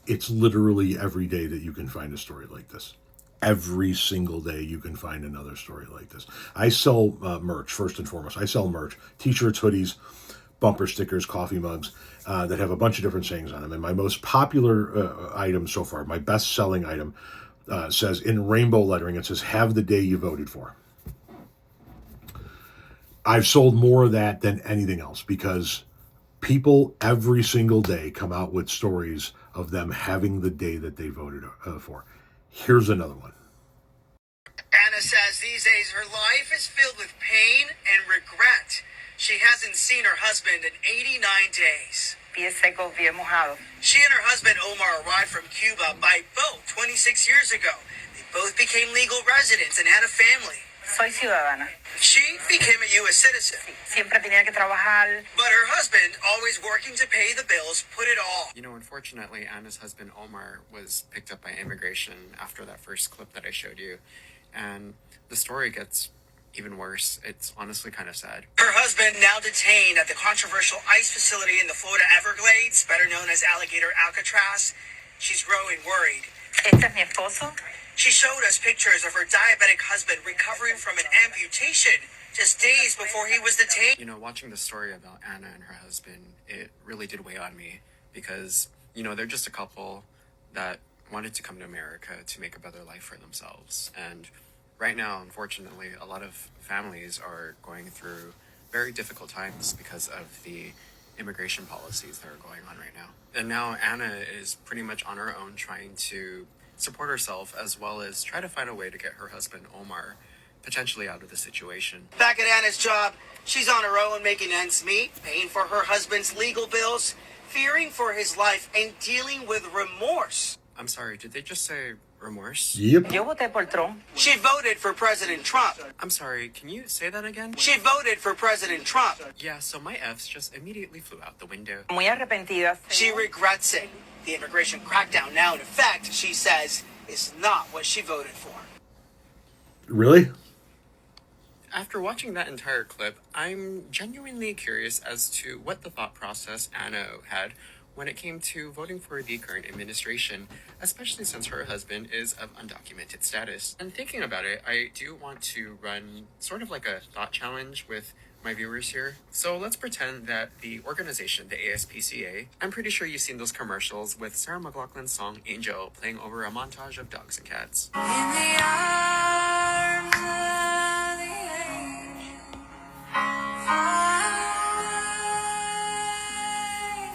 It's literally every day that you can find a story like this. Every single day you can find another story like this. I sell merch, first and foremost. I sell merch, t-shirts, hoodies, bumper stickers, coffee mugs that have a bunch of different sayings on them. And my most popular item so far, my best-selling item, says in rainbow lettering, it says, "Have the day you voted for." I've sold more of that than anything else because people every single day come out with stories of them having the day that they voted for. Here's another one. Anna says these days her life is filled with pain and regret. She hasn't seen her husband in 89 days. She and her husband Omar arrived from Cuba by boat 26 years ago. They both became legal residents and had a family. Soy ciudadana. She became a U.S. citizen. Siempre tenía que trabajar. But her husband, always working to pay the bills, put it all. You know, unfortunately, Anna's husband Omar was picked up by immigration after that first clip that I showed you. And the story gets even worse. It's honestly kind of sad. Her husband now detained at the controversial ICE facility in the Florida Everglades, better known as Alligator Alcatraz. She's growing worried. Este es mi esposo. She showed us pictures of her diabetic husband recovering from an amputation just days before he was detained. You know, watching the story about Anna and her husband, it really did weigh on me because, you know, they're just a couple that wanted to come to America to make a better life for themselves. And right now, unfortunately, a lot of families are going through very difficult times because of the immigration policies that are going on right now. And now Anna is pretty much on her own trying to support herself as well as try to find a way to get her husband Omar potentially out of the situation. Back at Anna's job, she's on her own making ends meet, paying for her husband's legal bills, fearing for his life, and dealing with remorse. I'm sorry, did they just say remorse? Yep. Yo voté por Trump. She voted for President Trump. I'm sorry, can you say that again? She voted for President Trump. Yeah, so my F's just immediately flew out the window. Muy arrepentida. She regrets it. The immigration crackdown now in effect, she says, is not what she voted for. Really? After watching that entire clip, I'm genuinely curious as to what the thought process Anna had when it came to voting for the current administration, especially since her husband is of undocumented status. And thinking about it, I do want to run sort of like a thought challenge with my viewers here. So let's pretend that the organization, the ASPCA, I'm pretty sure you've seen those commercials with Sarah McLachlan's song Angel playing over a montage of dogs and cats. In the arms of the angel, fly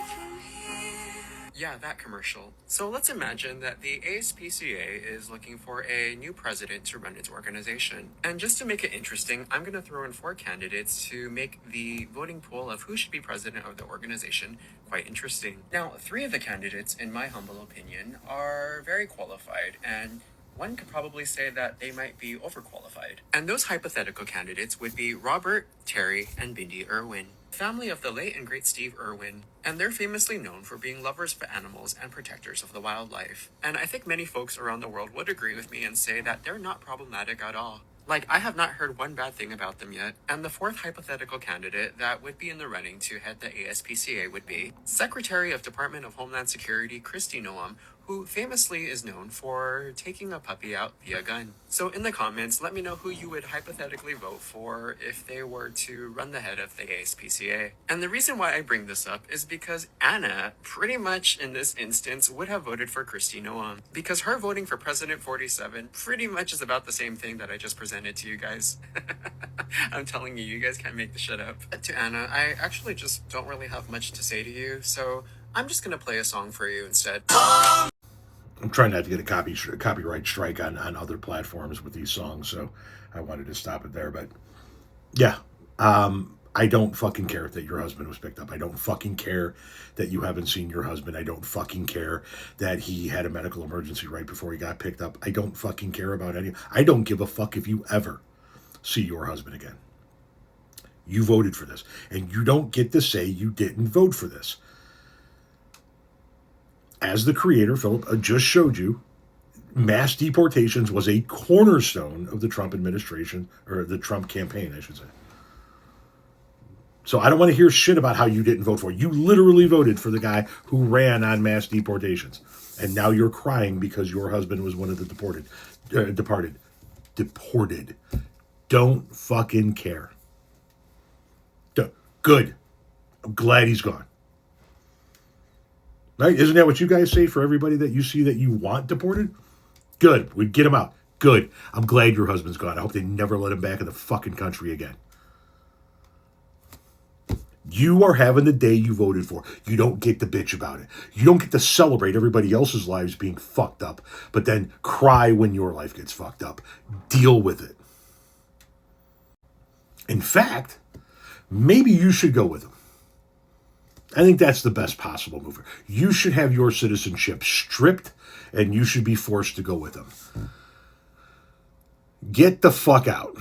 from here. Yeah, that commercial. So let's imagine that the ASPCA is looking for a new president to run its organization. And just to make it interesting, I'm going to throw in 4 candidates to make the voting pool of who should be president of the organization quite interesting. Now, 3 of the candidates, in my humble opinion, are very qualified, and one could probably say that they might be overqualified. And those hypothetical candidates would be Robert, Terry, and Bindi Irwin, family of the late and great Steve Irwin, and they're famously known for being lovers of animals and protectors of the wildlife. And I think many folks around the world would agree with me and say that they're not problematic at all. Like, I have not heard one bad thing about them yet. And the 4th hypothetical candidate that would be in the running to head the ASPCA would be Secretary of Department of Homeland Security Kristi Noem, who famously is known for taking a puppy out via gun. So in the comments, let me know who you would hypothetically vote for if they were to run the head of the ASPCA. And the reason why I bring this up is because Anna, pretty much in this instance, would have voted for Kristi Noem, because her voting for President 47 pretty much is about the same thing that I just presented to you guys. I'm telling you, you guys can't make this shit up. To Anna, I actually just don't really have much to say to you, so I'm just gonna play a song for you instead. I'm trying not to get a copyright strike on other platforms with these songs, so I wanted to stop it there. But yeah, I don't fucking care that your husband was picked up. I don't fucking care that you haven't seen your husband. I don't fucking care that he had a medical emergency right before he got picked up. I don't fucking care about any. I don't give a fuck if you ever see your husband again. You voted for this, and you don't get to say you didn't vote for this. As the creator, Philip, just showed you, mass deportations was a cornerstone of the Trump administration, or the Trump campaign, I should say. So I don't want to hear shit about how you didn't vote for it. You literally voted for the guy who ran on mass deportations. And now you're crying because your husband was one of the deported. Don't fucking care. Good. I'm glad he's gone. Right? Isn't that what you guys say for everybody that you see that you want deported? Good. We get him out. Good. I'm glad your husband's gone. I hope they never let him back in the fucking country again. You are having the day you voted for. You don't get to bitch about it. You don't get to celebrate everybody else's lives being fucked up, but then cry when your life gets fucked up. Deal with it. In fact, maybe you should go with him. I think that's the best possible move. You should have your citizenship stripped, and you should be forced to go with him. Get the fuck out.